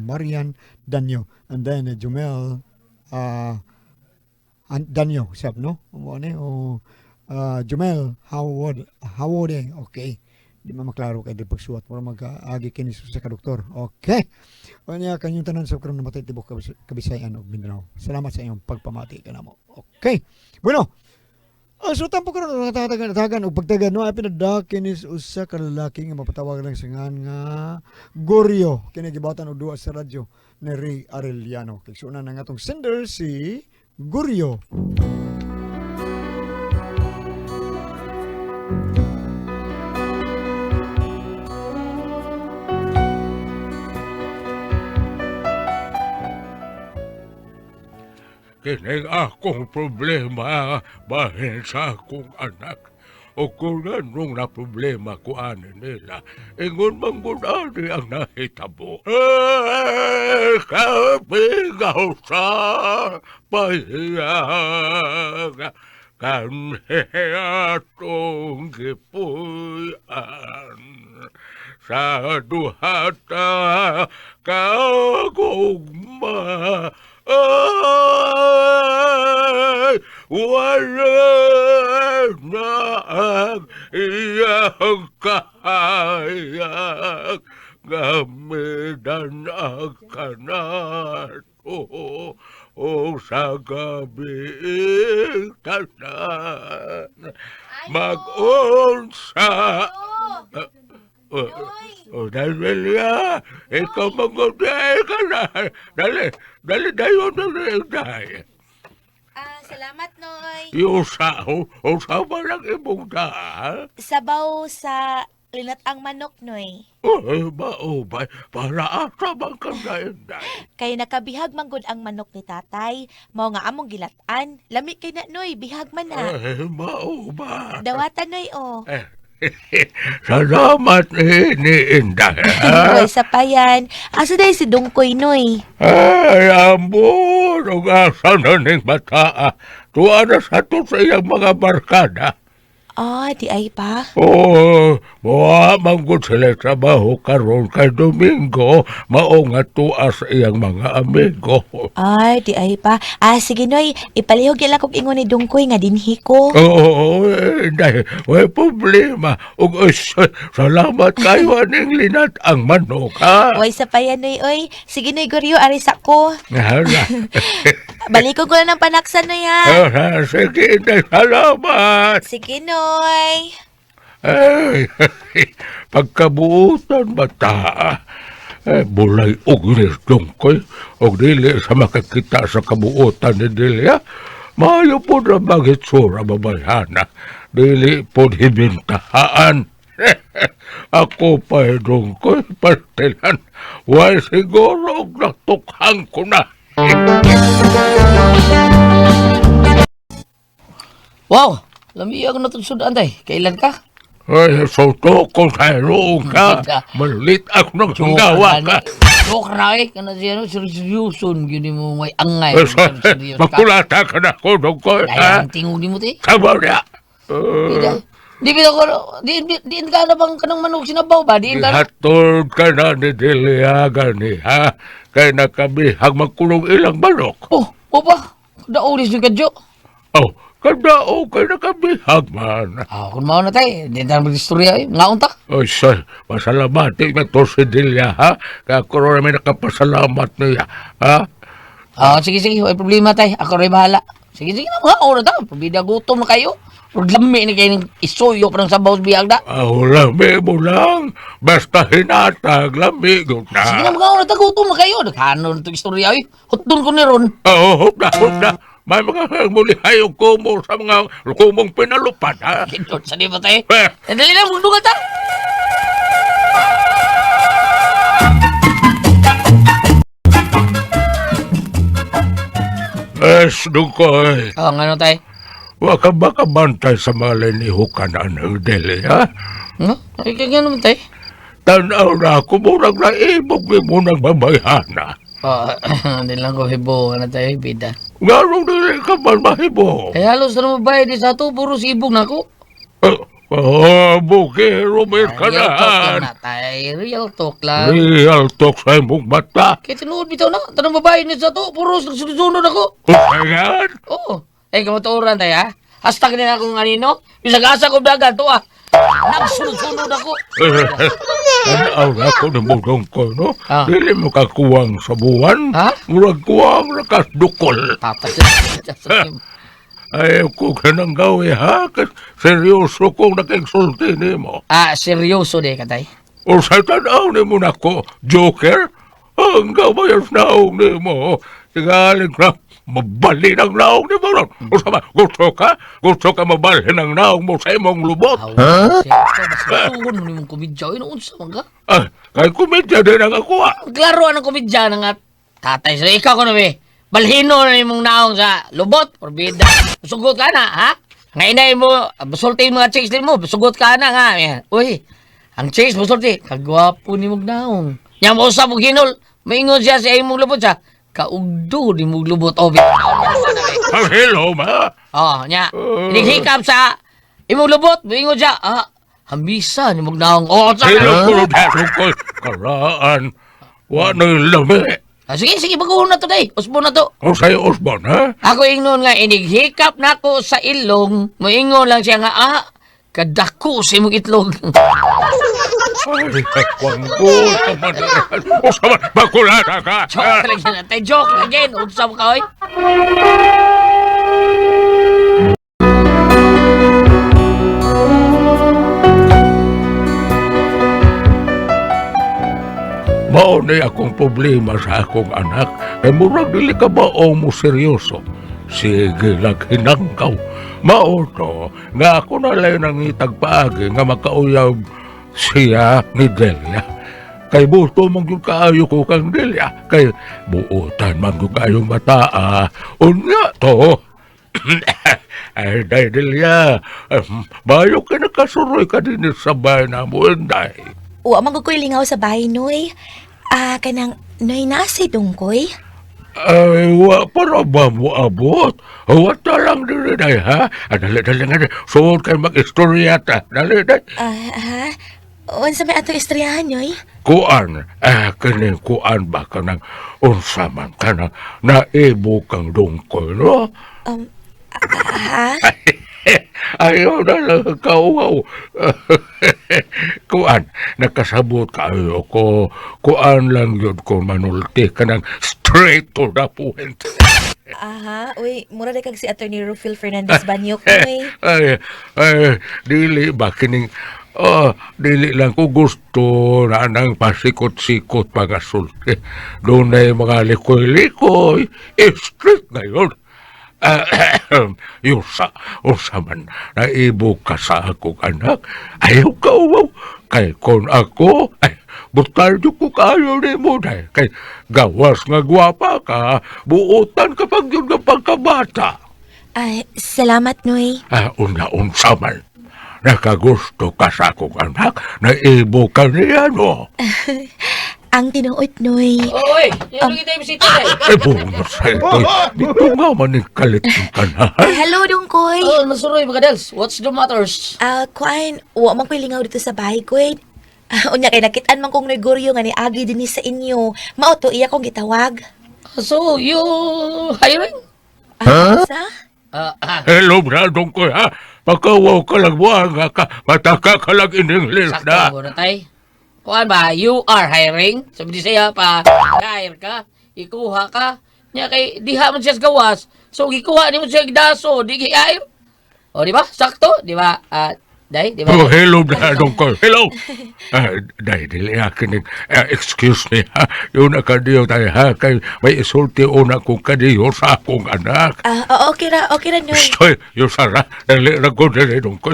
Marian Danyo. And then Jumel Danyo, sab, no? Jumel Hawode, okay. Di man maklaro kay di pagsuwat mo mag-agi kini sa kadoktor. Okay. O niya kanyang tanan sa karon namatay tibok Kabisayan ug Mindanao. Salamat sa inyong pagpamati kanamo. Okay. Bueno, so tampo ko na natatagan o pagtagan no ay pinadakin is usa ka lalaki nga mapatawag lang singan nga Goryo kini gibatan og duwa sa radyo ni Ray Arellano. Kay suna na nga tong sender si Goryo. Kining akong problema bahin sa akong anak. O kung anong na problema ko ano nila, ingon manggunani ang nahitabo. Kabigaw sa pahiyag, kanhiyatong gipuyan. Sa duhata kagugma, ay, wala na ang iyang kahayag, gamitan ang kanato, o sa gabi tanan, mag-unsa. Dahil ikaw mag-uday ka na. Dali, dayon na rin. Salamat, Noy. Yung usaw ba lang imong daan? Sabaw sa linatang manok, Noy. Ba, para asa bang kandayin dahil? Kay nakabihag manggod ang manok ni tatay. Mao nga among gilatan. Lami kay na, Noy. Bihag man na. Ba? Dawatan, Noy, oh. Salamat ni Inday. Noy, sa payan. Asa day si Dungkoy, Noy? Ay, ambon. Ang asa na ning bata. Tuwa na sa to sa iyang mga barkada. Di ay pa. Manggod sila trabaho karon kay Domingo. Mao nga tuwa sa iyang mga amigo. Di ay pa. Sige, Noy. Ipalihog yala kong ingon ni Dungkoy nga dinhi ko. Dahil may problema. Salamat kayo aning linat ang manok, ha? Uy, sa payan, Noy, oy. Sige, Noy, Goryo, aris ako. Balikon ko na ng panaksan, Noy, ha? Sige, salamat. Sige, Noy. Ay, pagkabuutan bata, bulay og ni Dungkoy, og dili sa makakita sa kabuutan ni Delia, maayo po na maghitsura babayana, dili po hibintahaan. Ako pa Dungkoy, pastilan, why siguro og natukhang ko na. Wow! Lamiyag na itong sudaan, tay. Kailan ka? Ay, soto ko sa roong ka. Malit ako ng sunggawa ka. Joke na eh. Kana siya, seryoson. Gini mo may angay. Makulata ka na ko, Dungkoy. Kaya ang tingog ni mo, tay. Sabaw niya. Di ka na bang kanang manok sinabaw ba? Di ka na? Hatod ka na ni Delia gani, ha? Kaya nakabihag magkulong ilang manok. Oh, opa. Daulis yung kadyo. Oh, kadao ka nakabihag man. Kung mao na tay. Di na mag-istorya eh. Ngaon ta? Ay, masalamati na to si Delia, ha? Kaya ako rin may nakapasalamat niya, ha? Sige. May problema tay. Ako rin bahala. Sige na mga oras ta. Probida gutom na kayo. Lami na kayo ng isuyo pa ng sabaw sa biyag na. Lami mo lang. Basta hinatag, lami ko na. Sige na mga oras ta. Gutom na kayo. Nagkano na itong istorya eh. Hutdon ko ni Ron. Huwag na. May mga muli hayong kumo sa mga kumong pinalupad, ha? Gindot sa di ba tayo? Dali na, magdugat ta. Dungkoy. Ano tayo? Huwag ka ba kabantay sa malay ni Hukanan ng Deli, ha? Ay, kaya naman tayo. Tanaw na ako, murag na ibog mo ng babayana. Hindi lang ko hibo. Ano tayo, bida? Garong dili ka man mahibo. Halos na mabayad sa ito. Puro sibog na ako. Buki, Robert ka Real talk lang na. na, tay. Real talk lang. Real talk sa imong mata. Kaya tinuod bitaw na. Tanong babae niya sa to. Puros nagsunod ako. Usayan. Oo. Kamatuoran tayo, ha? Hashtag nila akong anino. Bisag asa ko dagan to, ah. Nagsunod-sunod ako. Tanaw na ko na murong ko, no? Ah. Dili mo kakuwang sa buwan. Ha? Murag kuwang nakasdukol. Tatay. Ayaw ko ka nang gawi, ha? Kasi seryoso kong nakiksulti ni mo. Seryoso de katay. O sa tanaw ni mo na ko, Joker? Ang gabayas naong ni mo. Sigaling na mabali ng naong ni mo ron. O sama, gusto ka? Gusto ka mabali ng naong mo sa imong lubot? Ha? Mas tugon mo ni mong komedya. Inuunsa man ka? Kay komedya din ang ako, ha? Klaro ang komedya na nga. Tatay, so ikaw ko na be. Balhino na mong naong sa lubot. Orbida. Sugot ka na, ha? Ngayon na mo, basulti yung mga chicks din mo. Sugot ka na, nga. Uy, ang chicks, basulti. Kagwapo ni mong naong. Yang mo sa mong hinol. Maingon siya sa imong lubot siya. Kaugdo ni mong lubot. Obi. Hello, ma. Nya. Hinighikap sa imong lubot. Maingon siya. Hambisa ni mong naong. Hello, kulod ko. Karaan. Wa na lami. Sige, baguhon na to day. Usbo na to. O sa'yo, Osborn, ha? Ako ingnon nga, inighikap na ko sa ilong. Moingon lang siya nga, kadako sa imong itlog. Ay, kwangkul ka man. O saman, bakulata ka. Joke lang siya natay. Joke lang yan. Unsam ka, oy. Mao na akong problema sa akong anak. Kay murag dili ka ba o mo seryoso? Sige lang hinangkaw. Mao to, nga ako na lang nang itagpaagi nga makauyab siya ni Delia. Kay buto man yung kaayo ko kang Delia. Kay buutan man yung kaayong mataa. Unya to. Ay, day Delia. Bayo ka nakasuroy ka din sa bahay na mo, day. Wa man ko'y lingaw sa bahay, Noy. Kanang Noy nasi dungkoy. Ay, wa para ba mo abot? Wa ta lang dili day, ha? Dali nga, suod kayo mag-istorya ta. Dali day. Ha? Unsa may ato istoryahan, Noy? Kuan, kaning kuan ba ka nang unsa man ka nang naibo kang dungkoy, no? Ha? Ayaw na lang kauhaw. Kuan, nakasabot kayo ko. Kuan lang yun ko manulti ka ng straight to the point. Aha, uy, mura na kag si Attorney Rufil Fernandez Banyok, Noy. Dili ba kining dili lang ko gusto na nang pasikot-sikot pagasulti. Doon na yung mga likoy-likoy. Straight na yun. Usa man, naibo ka sa akong anak. Ayaw ka uwaw. Kay kon ako, butaryo ko kayo ni mo na. Kay gawas nga gwapa ka, buutan kapag yun nga pagkabata. Salamat, Noy. Unsa man. Nakagusto ka sa akong anak, naibo ka niya, no? Ang tinuot, Noy. Oy, yan kita yung bisita day. Bunga sa ito. Dito nga man yung kalitin ka na. Hello, Dungkoy. Nasuroy mga dels. What's the matters? Kuan, wa man ko'y lingaw dito sa bahay, koy. Unya kay nakitaan man kong Negoryo nga ni Agi din sa inyo. Mao to iya kong gitawag. So, you hiring? Sa? Hello, Bradong ko, ha? Pagkawaw ka lang buwang ka, mataka ka lang in English Sakto na. mo na tay. Kuan ba, you are hiring? Sabi di siya pa, hire ka, ikuha ka. Nya kay diha man siya sa gawas. So gikuha ni mo siya gidaso, di hire. O di ba? Sakto, di ba? Day, di ba? Oh, hello, Bradong ko. Hello. Dahil dili akin, excuse me, ha? Yun na kadiyo tayo, ha? Kay may isulti una kong kadiyo sa akong anak. Okay ra, Noy. Stoy, yung sara, dali na ko, dali dong ko.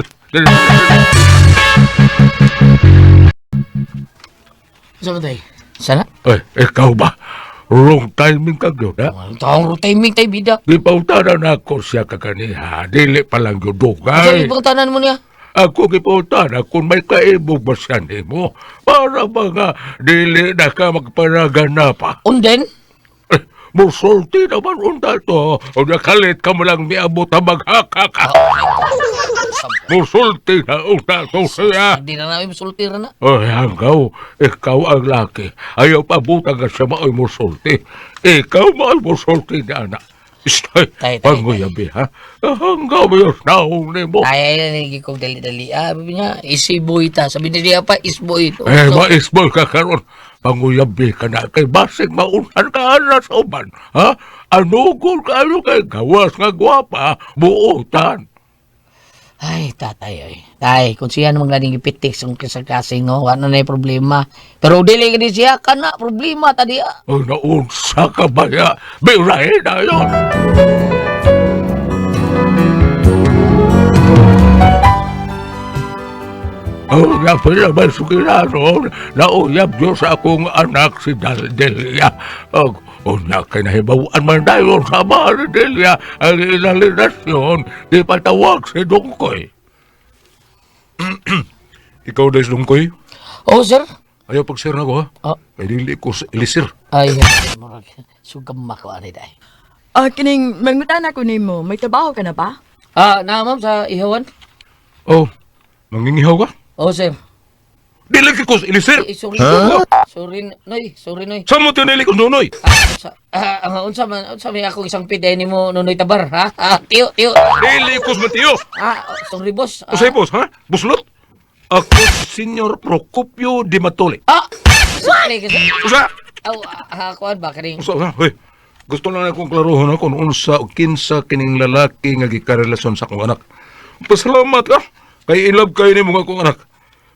Sabi tay. Sana? Ikaw ba? Wrong timing ka yun, ha? Ang taong timing tay bida. Di pa utanan na ako siya kakaniha. Dili pa lang yung Sabi dugay. pang tanan mo niya. Ako gipuntanan kung may kaibog ba siya mo. Para ba nga dili na ka magparagana pa. Unden? Musulti naman unta to. O nakalit ka mo lang niabot na maghaka ka. Musulti na unta to siya. Hindi na namin masultira na. Ay, hanggaw, ikaw ang laki. Ayaw pa butang ka siya mao'y musulti. Ikaw mao'y musulti na anak. Istay, Tay, panguyabi ha. Hanggaw mo yung naong ni mo. Ay, naligi kong dali-dali. Sabi niya, isiboy ta. Sabi niya pa, isboy. Eh, maisbol ka karon. Panguyabi ka na kay basig maunhan ka na sa uban. Ha? Anugol ka ano kay gawas nga gwapa, buutan. Ay, tatay, ay. Tay, kung siya namang galing ipitik sa kasing, no, ano na yung problema. Pero dili ka din siya, kana, problema, tadi, O naunsa ka ba ya? Birahin na yun. Oh, napila ba sukiraron? Nauyab Diyos akong anak si Delia. O nakinahibawan man dayon sa mga ni Delia ang inalinasyon di patawag si Dungkoy. Ikaw dahil Dungkoy? Oh, sir. Ayaw pagsir na ko ha? Oh. May dili ko sa ilisir. Ay, marag, sugam ako, anay, day. Kining mangutan ako nimo, may trabaho ka na ba? Ma'am, sa ihawan? Oh, mangingihaw ka? Oh, sir. Dili ko sa ilisir! Sorry, sorry, noy. Saan mo tinili ko nunoy? Unsa may akong isang piday ni mo, Nunoy Tabar, ha? Tiyo. Dili ko sa matiyo! Sorry, boss. Usay boss, ha? Buslot? Ako si Senyor Procopio Di Matuli. Sorry, kasi. Usa? Kuan ba, karing. Usa, ha? Hoy. Gusto lang akong klarohon kung unsa o kinsa kining lalaki nga gikarelasyon sa akong anak. Pasalamat ka. Kay ilab kayo ni mga akong anak.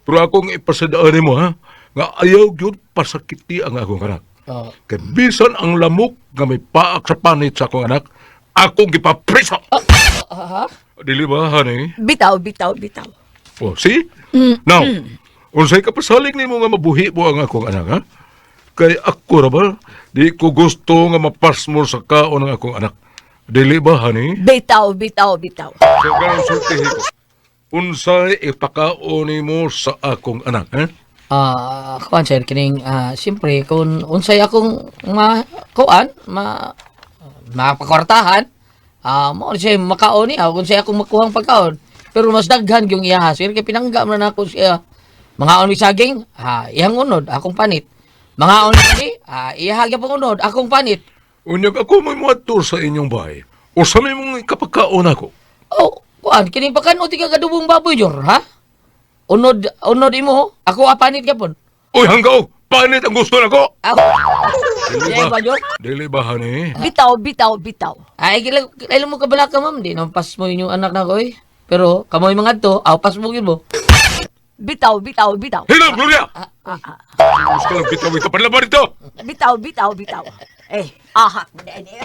Pero akong ipasadaan ni mo, ha? Nga ayaw yun pasakiti ang akong anak. Oh. Kay bisan ang lamok nga may paak sa panit sa akong anak, akong gipapriso. Ha? Dili ba, honey? Bitaw. Oh, see? Now, unsay kapasalig ni mo nga mabuhi mo ang akong anak, ha? Kay ako ra ba, di ko gusto nga mapas mo sa kaon ng akong anak. Dili ba, honey? Bitaw. So, ganun sultihin ko. Unsay ipakaon ni mo sa akong anak, ha? Kuan, sir, kining, siyempre, kung unsay akong mapakwartahan, mo siya makaon niya, kung siya akong makuhang pagkaon. Pero mas daghan yung iya, sir, kaya pinanggap na ako siya. Mga on saging, iyang unod, akong panit. Mga on ni, iyahagya pang unod, akong panit. Unyag ako may mga tour sa inyong bahay. O sa may mong kapagkaon ako. Oh, kuan, kining pagkanuti ka kadubong baboy, Jor, ha? Unod imo, ako apanit ka pon. Uy, hanggaw! Panit ang gusto na ko! Ako. Dili ba, Jor? Dili ba, honey? Bitaw. Ay, kailan mo kabala ka, ma'am? Di nampas mo yung anak na ko, eh. Pero, kamoy mga to, pas mo yun mo. Bitaw. Hello, Gloria! Gusto lang bitaw ito. Panlaban ito! Bitaw. Ahak mo na ini.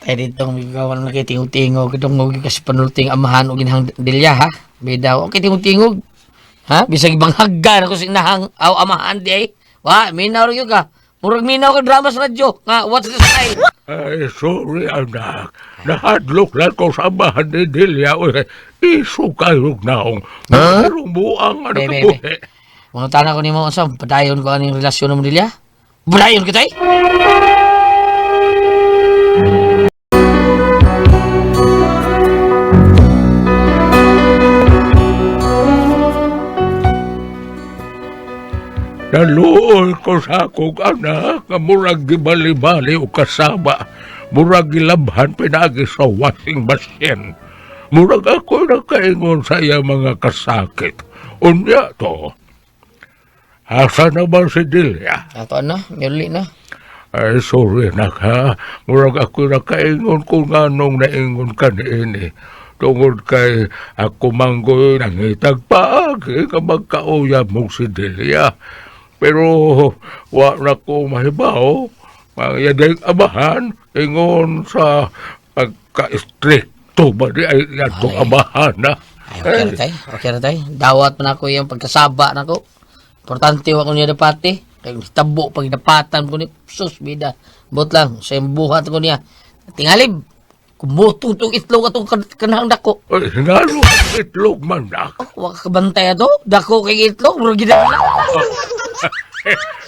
Ay, ditong gawan na kay tingog-tingog. Itong kasi panulting amahan o ginahang dilya, ha? Bidaw, okay, tingog-tingog. Ha? Bisag ibang haggan ako sinahang amahan di ay. Wa, minaw rin ka. Murag minaw ka drama sa radyo. Nga, what's the style? Ay, sorry, anak. Nahadlok lang ko sa bahan ni Delia. Uy, iso kayo naong. Mayroong buang anak Bebe, ko. bebe. Mga tanah ko ni mo, sa padayon ko aning relasyon mo dilya? Padayon kita eh? Naluol ko sa akong anak nga murag gibali-bali o kasama. Murag gilabhan pinagi sa washing machine. Murag ako nakaingon sa iya mga kasakit. Unya to. Asa na ba si Delia? Ato na, merli na. Ay, sorry na ka. Murag ako nakaingon kung anong naingon ka niini. Tungod kay ako manggoy nangitag paagi ka magkauyab mong si Delia. Pero wa na ko mahibaw. Mga yaday amahan, ingon sa pagka-stricto ba di ay yatong amahan na. Ay, okay na tay. Dawat man ako yung pagkasaba na ko. Importante ako niya dapati. Kaya tabo pag napatan ko ni sus bida. Bot lang, sa buhat ko niya. Tingalib. Kumutong itong itlog atong kanang dako. Ngano ang itlog man nak? Wag kabantay ato. Dako kay itlog. Muro ginala.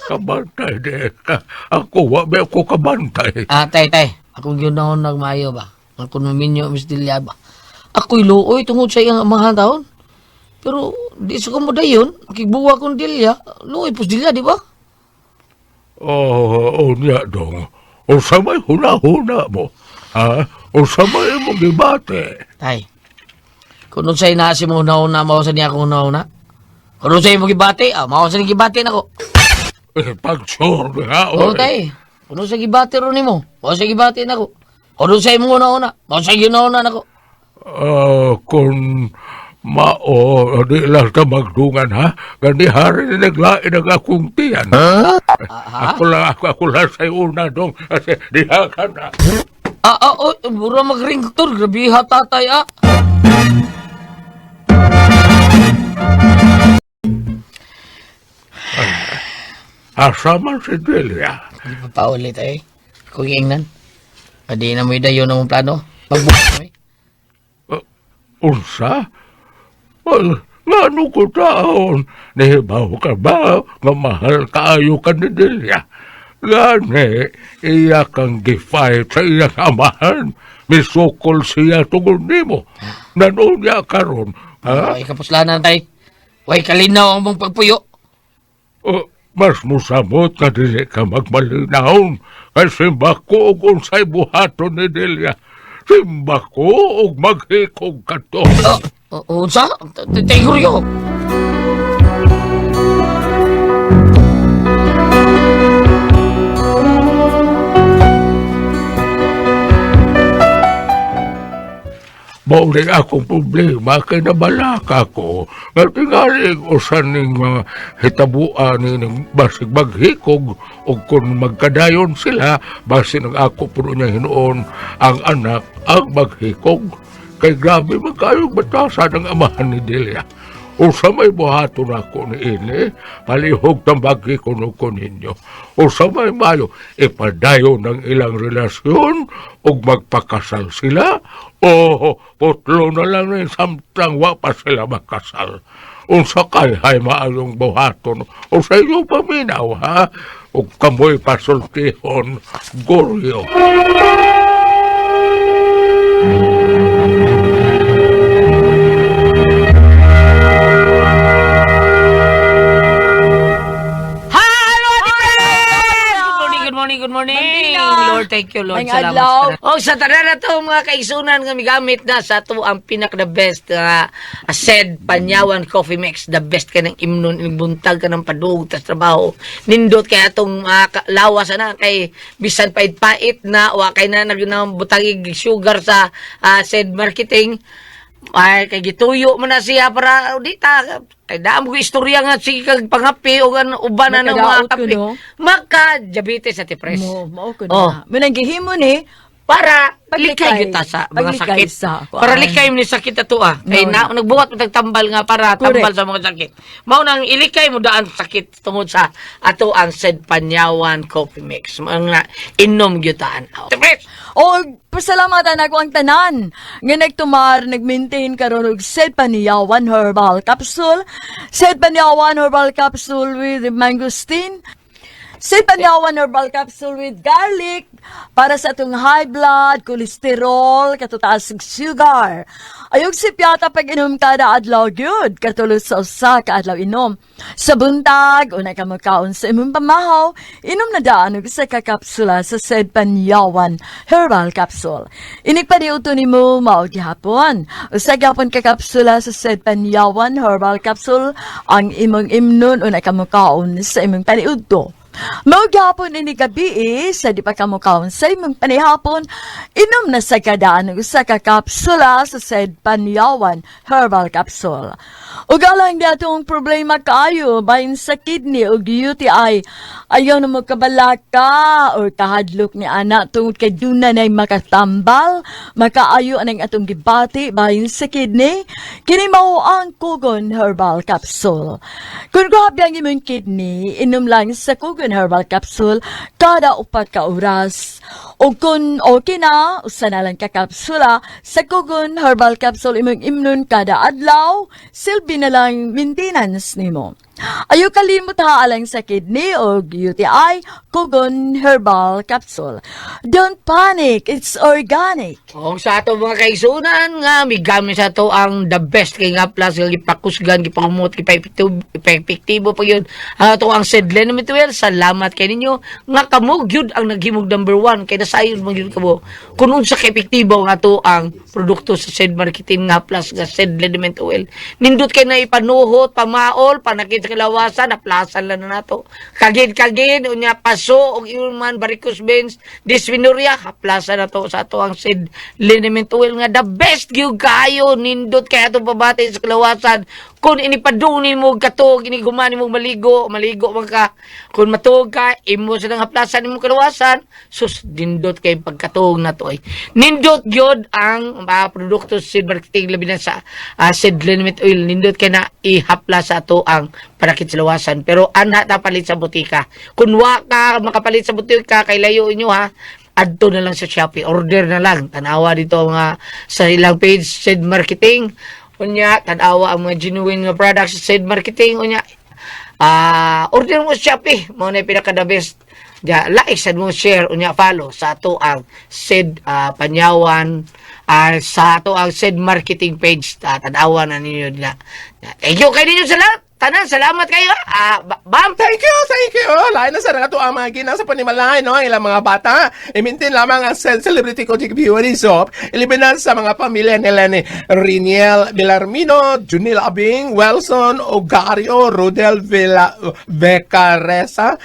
Kabantay de ka. Ako, wa ba ako kabantay. Tay. Akong ginahon nagmayo ba? Ako naminyo, Miss Delia ba? Ako'y luoy tungod sa iyang mga taon. Pero di sa kumudayon, makigbuwa kong Delia. Luoy pos Delia, di ba? Niya dong. O sa may huna-huna mo. Ha? O sa may mong gibate. Tay, kung nun sa'yo na si mo una-una, mawasan niya akong una-una. Kung nun sa'yo mo gibati, mawasan niya gibati na ko. Pag-sure nga, Oo, tay. Kung nun sa'yo gibati rin mo, mawasan niya gibati na ko. Kung nun sa'yo mo una-una, mawasan niya una-una na ko. Kung mao, di lang ka magdungan, ha? Gani hari na naglain ang akong tiyan. Ako lang sa'yo una dong. Kasi diha ka na. Mura mag-ringtor. Grabe ha, tatay, Asa man si Delia? Hindi pa paulit, Kung ingnan. Adi na mo dayon ang plano. Magbukas mo, Unsa? Ngano ko taon? Nahibaw ka ba nga mahal kaayo ka ni Delia? Gani, iya kang gifight sa iyang amahan. Misukol siya tungod nimo. Nanoon niya karon, ha? Ay, kapuslanan, tay. Way kalinaw ang mong pagpuyo. Mas musamot ka dili ka magmalinahon. Kasi bako og unsay buhaton ni Delia. Simbako og maghikog ka to. Unsa? Tiguryo. Mauli akong problema kay nabalaka ko nga tingaling usan ning hitabuan ning basig maghikog o kung magkadayon sila basi ng ako puno niya hinuon ang anak ang maghikog kay grabe magkayong batasa ng amahan ni Delia. Usa may buhaton ako ni Ini, palihog tambagi ko ninyo. Usa may mayo, ipadayo ng ilang relasyon o magpakasal sila, o putlo na lang na samtang wa pa sila magkasal. Unsa kay hay maayong buhaton, o sa iyong paminaw, ha? O kamoy pasultihon, Goryo. Good morning. Mandina. Lord, thank you, Lord. May Salamat adlaw. sa tanan. Sa tanan na to, mga kaigsunan nga migamit na sa to ang pinaka-the best said Panyawan Coffee Mix. The best ka ng imnon, buntag ka ng padug, tas trabaho. Nindot kaya itong lawas na kay bisan pait-pait na wa kay na nagbutagig sugar sa said marketing. Ay, kay gituyo mo na siya para di ta kay daan mo istorya nga si kag pangapi o gan uban na ng mga Makadaot ko, kape. no? Magka-diabetes at depress. Mao ko Oh. na. Munang gihimo ni, Para Paglikay. likay kita sa mga Paglikay sakit. sa kuan. Para likay mo ni sakit ato Kay nagbuhat mo tagtambal nga para Correct. tambal sa mga sakit. Mao nang ilikay mo daan sakit tungod sa ato ang said Panyawan Coffee Mix. Mga inom gyutaan. Depress. o pasalamatan ako ang tanan nga nagtumar, nagmaintain karon og Said Panyawan Herbal Capsule. Said Panyawan Herbal Capsule with mangosteen. Said Panyawan Herbal Capsule with garlic para sa atong high blood, cholesterol, katutaas og sugar. Ayog si piyata pag inom kada adlaw gyud, katulad sa usa ka adlaw inom. Sa buntag, unay ka magkaon sa imong pamahaw, inom na daan og isa ka kapsula sa Said Panyawan Herbal Capsule. Inig pa niuto ni mo mao gihapon. Usa gihapon ka kapsula sa Said Panyawan Herbal Capsule ang imong imnon unay ka magkaon sa imong paniudto. Mao gyapon ini gabi sa di pa kamo kaon sa imong panihapon, inom na sa kadaan og usa ka kapsula sa Said Panyawan Herbal Capsule. Ug alang datong problema kaayo bahin sa kidney ug UTI, ayaw na magkabalaka o kahadlok ni anak tungod kay dunay makatambal, makaayo anang atong gibati bahin sa kidney, kini mao ang Kugon Herbal Capsule. Kung grabe ang imong kidney, inom lang sa Kugon Kugon Herbal Capsule kada upat ka oras. O kung okay na, usa na lang ka kapsula sa Kugon Herbal Capsule imong imnon kada adlaw, silbi na lang maintenance nimo. Ayaw kalimot ha alang sa kidney o UTI, Kugon Herbal Capsule. Don't panic, it's organic. Kung sa ato mga kaigsunan nga, may gamit sa ato ang the best kay nga plus, gipakusgan, gipangumot, epektibo pa yun. Ato ang Sedlen na mituel, salamat kay ninyo. Nga kamog yun ang naghimog number 1, kay nasayon mo yun kamo. Kung unsa ka epektibo nga ato ang produkto sa Sed Marketing nga plus, nga Sedlen na mituel. Nindot kay na ipanuhot, pamaol, panakit sa kilawasan, naplasan lang na nato. Kagin, unya paso, og iyon man, varicose veins, dysmenorrhea, haplasan na to sa ato ang Sed liniment oil nga the best gyud kayo nindot kay ato pabati sa kalawasan. Kung inipadungin mo katog, inigumani mo maligo man ka. Kung matug ka, imo sa nang haplasan nimo kalawasan, sus nindot kay pagkatog na to ay. Nindot gyud ang produkto sa Sed Marketing labi na sa Sed liniment oil, nindot kay na ihaplas sa ato ang parakit sa lawasan. Pero ana ta palit sa butika. Kung wa ka makapalit sa butika kay layo inyo ha, adto na lang sa Shopee, order na lang. Tanawa dito nga sa ilang page Sed Marketing. Unya, tanawa ang mga genuine nga products sa Sed Marketing. Unya, order mo sa Shopee. Mo na pinaka the best. Ja, like, sad mo share, unya follow sa ato ang Sed Panyawan, sa ato ang Sed Marketing page. Tanawa na ninyo na. Thank you kay ninyo sa lahat. Tanan, salamat kayo. Bam! Thank you. Lain na sa ito ang mga ginang sa panimalay, no? Ang ilang mga bata. I-maintain lamang ang Celebrity Kojic Beauty Soap. Ilibinan sa mga pamilya nila ni Riniel Villarmino, Junil Abing, Welson Ogario, Rodel Vecaresa,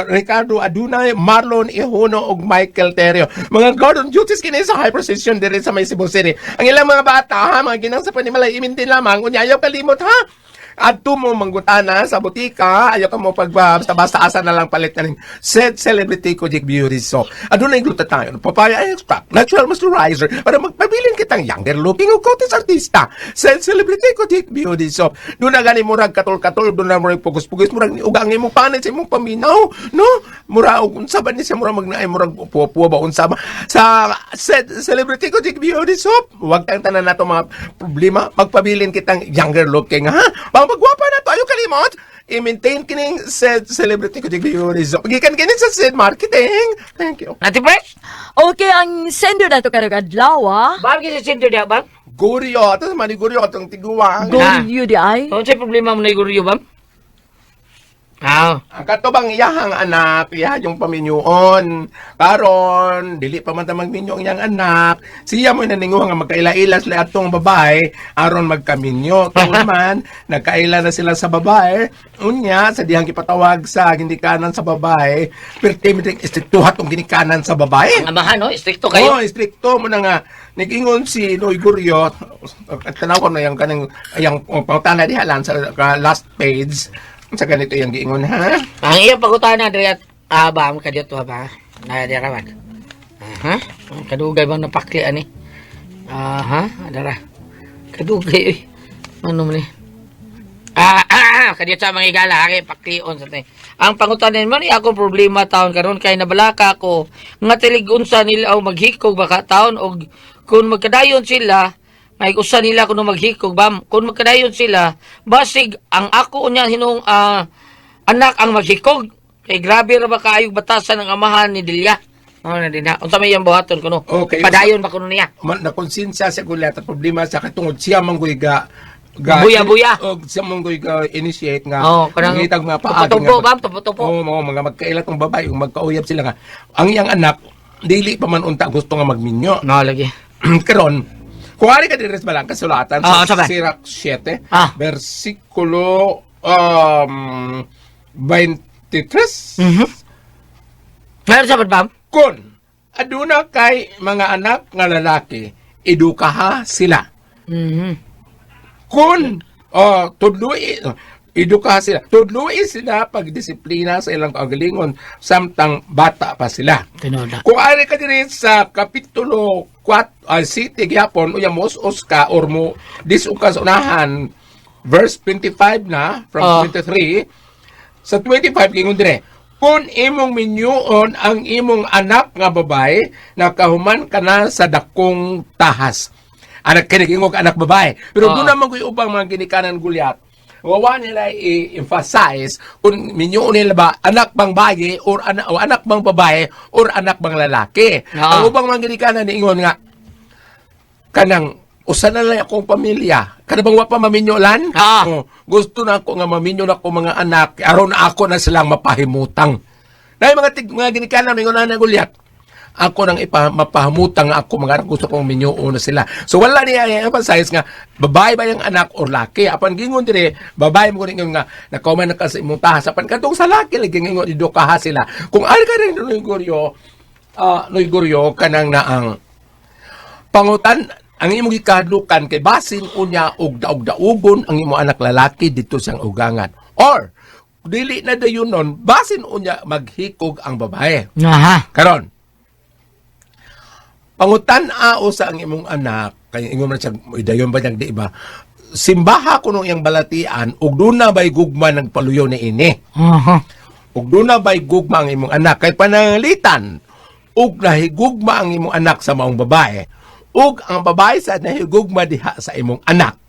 Ricardo Adunay, Marlon Ihuno, ug Michael Terio. Mga garden duties kini sa high precision diri sa may Cebu City. Ang ilang mga bata, ha? Mga ginang sa panimalay, i-maintain lamang. Kunya, ayaw kalimot, ha? Adto mo manggutana sa butika, ayaw ka mo basta-basta asa na lang palit na rin Sed Celebrity Kojic Beauty Soap. Ano na yung glutathione, papaya extract, natural moisturizer, para magpabilin kitang younger looking o coatis artista. Sed Celebrity Kojic Beauty Soap. Doon na gani murag katol-katol, doon na murag pugos-pugos, murag ugangin mo panit sa imong paminaw, no? Murag, unsa ba ni siya murag magnaay, murag upo-upo ba, unsa ba? Sa Sed Celebrity Kojic Beauty Soap, huwag kang tanan na mga problema, magpabilin kitang younger looking, ha? Magwapa na to, ayaw kalimot. I-maintain kining Sed Celebrity Kojic Beauty Soap. Gikan kini sa Sed Marketing. Thank you. Nati Fresh? Okay, ang sender na to karong adlaw, Bam, kasi sinto niya, bam? Guryo. Ito naman ni Guryo. Itong tiguang. Go UDI. Kung sa'yo problema mo na iguryo, bam? Ang katubang iyahang anak, iya yung paminyoon. Karon, dili pa man ta magminyo ang iyang anak. Siya mo naninguha nga magkaila-ilas la atong babae aron magkaminyo. Kung man nagkaila na sila sa babae, unya sa dihang gipatawag sa ginikanan sa babae, pertimiding istriktuhat tong ginikanan sa babae. Ang amahan, no? Stricto kayo. Oh, istrikto mo na nga. Nigingon si Noy Guryo, tanaw ko na yung kaning yung pangutana dihalan sa last page. Sa ganito yung giingon, ha? Ang iyang pagutana, Adriat, bam, kadiyot to, ba? Nadya ka, man. Aha, kadugay bang napakli, ani? Aha, adara. Kadugay, eh. Ano mo ni? Kadiyot sa mga igala, paklion sa tayo. Ang pangutanin mo ni akong problema taon karon kay nabalaka ko nga tiligunsa nila o maghikog baka taon o kung magkadayon sila may usa nila kuno maghikog bam kung magkadayon sila basig ang ako unya hinung anak ang maghikog kay grabe ra ba kaayog batasan ng amahan ni Delia na din ha unsa may yang buhaton kuno Okay, padayon ba kuno niya nakonsensya sa gulat at problema sa katungod siya manggoy ga buya-buya. o siya manggoy ga initiate nga kanang ngitag mga paagi tupo bam tupo mga magkailat ng babae ug magkauyab sila nga ang iyang anak dili pa man unta gusto nga magminyo no lagi karon kung ari ka dires balang kasulatan sa Sirach 7 versikulo 23 meron sa bam kun aduna kay mga anak nga lalaki edukaha sila kun edukaha sila tudluin sila pagdisiplina sa ilang kagalingon samtang bata pa sila tinoda kung ari ka diri sa kapitulo 4 city gyapon uya mos ka or mo disuka sa unahan verse 25 na from 23 sa 25 gingon dire Kung imong minyuon ang imong anak nga babae, nakahuman ka na sa dakong tahas. Anak kinigingog anak babae. Pero doon naman ko ubang mga ginikanan gulyat. Wawa nila i-emphasize kung minyuon nila ba anak bang bayi or anak bang babae or anak bang lalaki. Ang ubang mga ginikanan niingon nga, kanang usa na lang akong pamilya. Kada bang wa pa maminyolan? Gusto na ako nga maminyo na ako mga anak aron ako na silang mapahimutang. Dahil mga ginikanan mingon na gulyat. Ako nang mapahamutang ako mga anak gusto kong minyo na sila. So wala niya i-emphasize nga babae ba yung anak or laki. Apan gingon dire babae mo rin nga nakauman na ka sa imong tahas. Apan katong sa laki lagi gingon idukaha sila. Kung ari ka rin Noy Goryo kanang naang pangutan ang imong gikadlukan kay basin unya og daog-daugon ang imong anak lalaki dito siyang ugangan. Or dili na dayon nun, basin unya maghikog ang babae. Karon. Pangutan-ao sa ang imong anak, kay ingon man siya dayon ba niyang di ba? Simbaha kuno iyang balatian ug duna bay gugma nagpaluyo ni ini. Ug duna bay gugma ang imong anak kay pananglitan ug nahigugma ang imong anak sa maong babae. Ug ang babae sa nahigugma diha sa imong anak.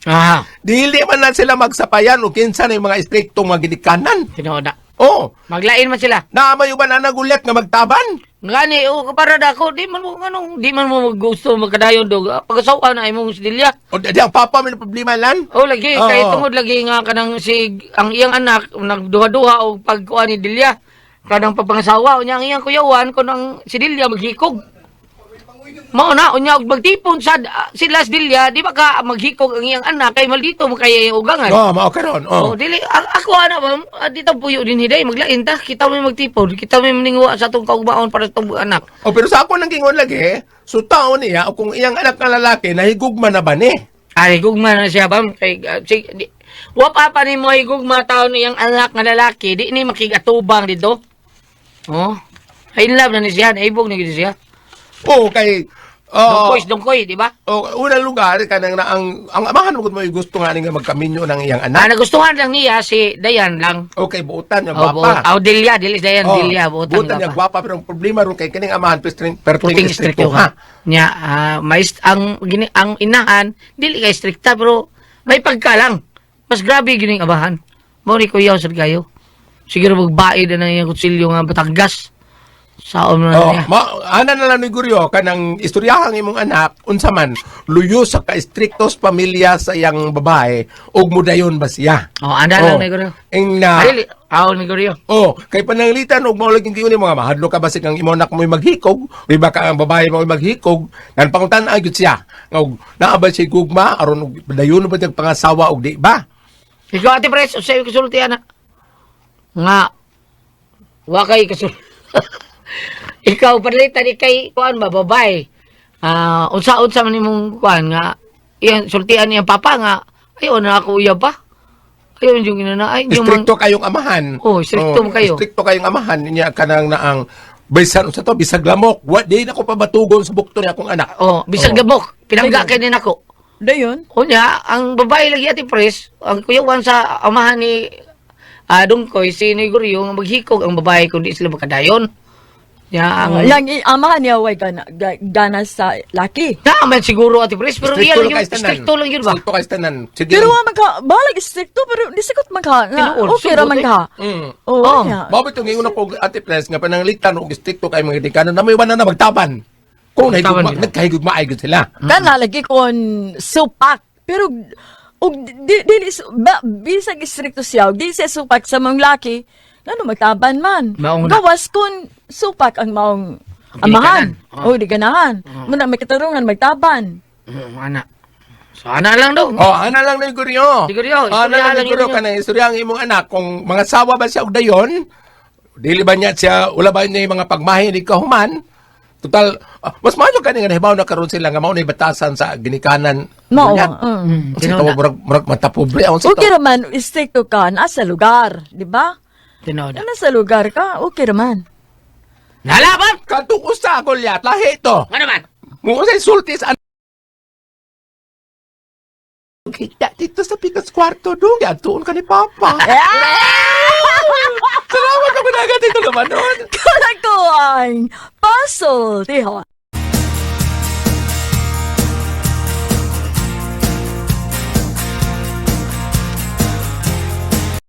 Dili man na sila magsapayan o kinsa na yung mga istriktong mga ginikanan. Tinoda. Oh, Maglain man sila. naamayo ba na nagulat nga magtaban? Ngani, para dako, di man mo gusto magkadayon dog. Pagasawa na imong sidilya. O di ang papa may problema lan? Lagi, Oo. kay tungod lagi nga kanang ang iyang anak, nagduha-duha o pagkuha ni Dilya. Kanang papangasawa, unya ang iyang kuyawan, kung ang si Dilya maghikog. Mao na, unya magtipon sila si Dilya, di ba ka maghikog ang iyang anak, kay maldito mo kay ugangan. Mao karon. Dili, ako ana ba, dito puyo din hiday, maglain ta, kita mo magtipon, kita mo maningwa sa itong kaugmaon para sa itong anak. Pero sa ako nang gingon lagi, so taon niya, o kung iyang anak na lalaki, nahigugma na ba ni? Ay, gugma na siya ba? Kay, wapa pa ni mo higugma taon iyang anak nga lalaki, di ni makigatubang dito. Ay, in love na ni siya, naibog na gito siya. Kay... Dongkoy, di ba? Unang lugar, kanang na ang amahan mo mo gusto nga nga magkaminyo ng iyang anak. Nagustuhan lang niya si Dayan lang. Okay, buutan niya, gwapa. Dilya, Dayan, Dilya, buutan niya, gwapa. Pero ang problema ron kay kining amahan, perting stricto ha. Nya, ang inahan, dili kay strikta, pero may pagka lang. Mas grabe gining abahan. Mori ko yaw sa kayo. Siguro magbaid na yung kutsilyo nga Batangas. Saon na niya. Ana na lang ni Guryo, kanang istoryahang imong anak, unsa man, luyo sa ka-strictos pamilya sa iyang babae, ug mudayon ba siya? Anda lang ni Goryo. Ni Goryo. Kay pananglitan ug mao laging giyon mga mahadlo ka basig ang imong anak mo maghikog, di ba ka ang babae mo maghikog, nan pangutan gyud siya. Ug naa ba siya gugma aron dayon ba tiyang pangasawa ug di ba? Ikaw ati pres, sa iyo kasulti ana. Nga, wakay kasulti. Ikaw palitan ni kay kuan ba babae. Unsa man imong kuan nga iyan sultian niya papa nga ayo na ako uya pa. Ayo yung ginana Stricto kayong amahan. Stricto mo kayo. Stricto kayong amahan niya kanang naang bisan unsa to bisag lamok. Di na ko pa batugon sa bukto ni akong anak. Bisag gabok. Pinangga kay din ako. Dayon? Unya, ang babae lagi ati pres, ang kuyawan sa amahan ni Dongkoy, si Negoryo, nga maghikog ang babae kundi sila makadayon. Yang amahan niya way gana sa laki. Naman siguro ati pres, pero Stricto iyan lang yung kay tanan. stricto lang yun ba? Stricto kay tanan. Sige. Pero balag stricto pero di sikot man ka. Tinuod, Okay ra man ka. Baboy itong ingon ako ate Pres nga pananglitan og stricto kay mga dikanon na may wala na magtaban. Kung nagkahigugma ay gud sila. Kana lagi kon supak. Pero bisag stricto siya, di siya supak sa mga laki. Ano magtaban man. Maong na. Gawas kun supak ang maong amahan. Di ganahan. Muna may katarungan magtaban. Ana. So, ana lang daw. Ana lang ni Guryo. Siguryo. Ana lang ni Guryo kanang istorya ang imong anak kung mga sawa ba siya og dayon? Dili ba niya siya ula ba niya yung mga pagmahi ni kahuman? Total, mas maayo ka nga nahibaw na karon sila nga mao na batasan sa ginikanan. Mao. Kasi tawo murag matapobre ang Okay raman, stricto ka nasa lugar, di ba? Tinoda. Nasa lugar ka, okay raman. Nalaban! Kadto sa Goliath lahi to. Ano man? Mo sa sultis kita dito sa Pikas Kwarto doon. Tuon ka ni Papa. Salamat ako na agad ito naman. manon. Kalakuan, pasultihon.